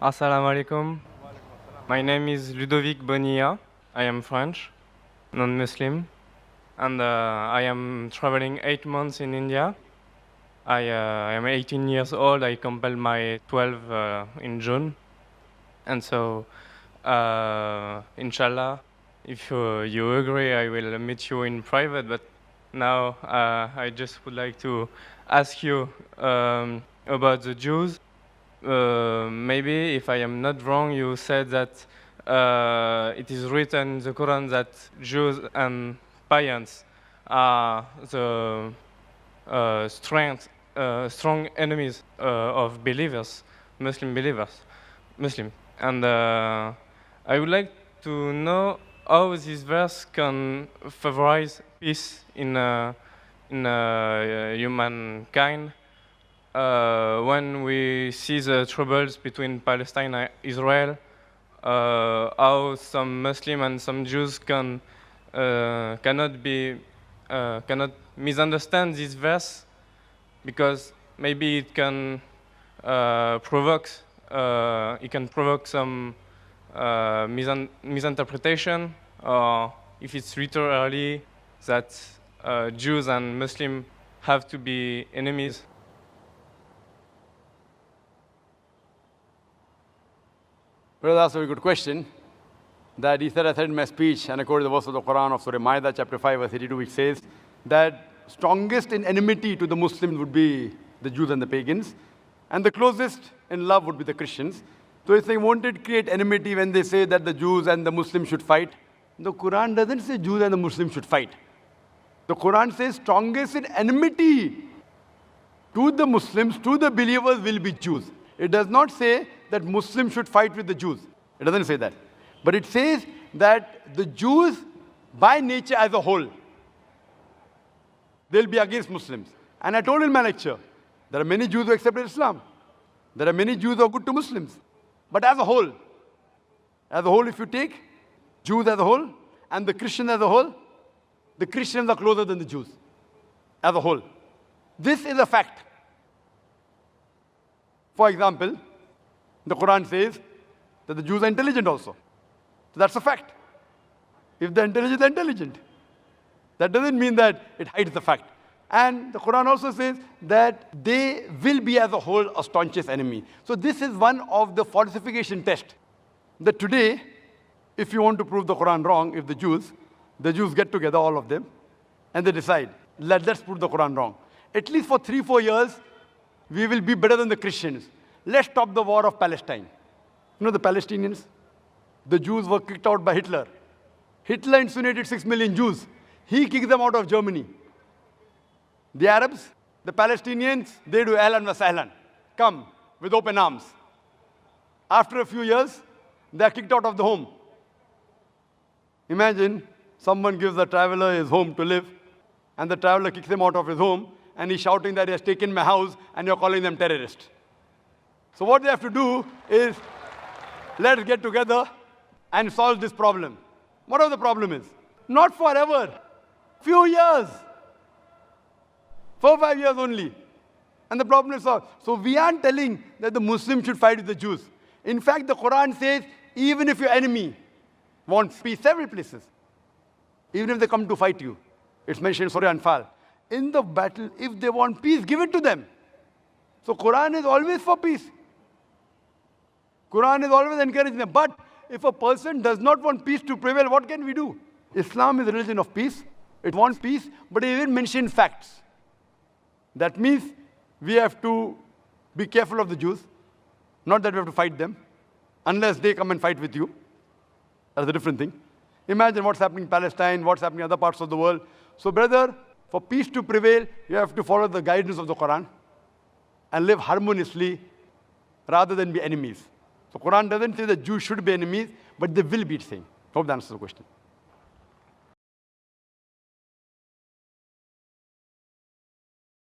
Assalamu alaikum. My name is Ludovic Bonilla. I am French, non-Muslim, and I am traveling 8 months in India. I am 18 years old. I completed my 12 in June, and so inshallah, if you agree, I will meet you in private. But now I just would like to ask you about the Jews. Maybe, if I am not wrong, you said that it is written in the Quran that Jews and pagans are the strong enemies of believers, Muslim believers, Muslim. And I would like to know how this verse can favorize peace in humankind. When we see the troubles between Palestine and Israel, how some Muslim and some Jews cannot misunderstand this verse, because maybe it can provoke some misinterpretation, or if it's literally that Jews and Muslims have to be enemies. Brother, that's a very good question. That he said, I said in my speech, and I quoted the verse of the Quran of Surah Ma'idah, chapter 5, verse 82, which says that strongest in enmity to the Muslims would be the Jews and the pagans, and the closest in love would be the Christians. So if they wanted to create enmity when they say that the Jews and the Muslims should fight, the Quran doesn't say Jews and the Muslims should fight. The Quran says strongest in enmity to the Muslims, to the believers, will be Jews. It does not say that Muslims should fight with the Jews. It doesn't say that. But it says that the Jews, by nature as a whole, they'll be against Muslims. And I told in my lecture, there are many Jews who accepted Islam. There are many Jews who are good to Muslims. But as a whole, if you take Jews as a whole and the Christians as a whole, the Christians are closer than the Jews as a whole. This is a fact. For example, the Quran says that the Jews are intelligent also. So that's a fact. If they're intelligent, they're intelligent. That doesn't mean that it hides the fact. And the Quran also says that they will be as a whole a staunchest enemy. So this is one of the falsification tests. That today, if you want to prove the Quran wrong, if the Jews get together, all of them, and they decide, let's prove the Quran wrong. At least for 3-4 years, we will be better than the Christians. Let's stop the war of Palestine. You know the Palestinians? The Jews were kicked out by Hitler. Hitler incinerated 6 million Jews. He kicked them out of Germany. The Arabs, the Palestinians, they do ahlan wa sahlan. Come with open arms. After a few years, they are kicked out of the home. Imagine someone gives a traveler his home to live, and the traveler kicks him out of his home, and he's shouting that he has taken my house, and you're calling them terrorists. So what they have to do is, let's get together and solve this problem. Whatever the problem is. Not forever. Few years. 4-5 years only. And the problem is solved. So we aren't telling that the Muslims should fight with the Jews. In fact, the Quran says, even if your enemy wants peace, several places, even if they come to fight you, it's mentioned in Surah Anfal, in the battle, if they want peace, give it to them. So Quran is always for peace. Quran is always encouraging them. But if a person does not want peace to prevail, what can we do? Islam is a religion of peace. It wants peace, but it even mentions facts. That means we have to be careful of the Jews. Not that we have to fight them, unless they come and fight with you. That's a different thing. Imagine what's happening in Palestine, what's happening in other parts of the world. So brother, for peace to prevail, you have to follow the guidance of the Quran and live harmoniously rather than be enemies. So Quran doesn't say that Jews should be enemies, but they will be, it's saying. Hope that answers the question.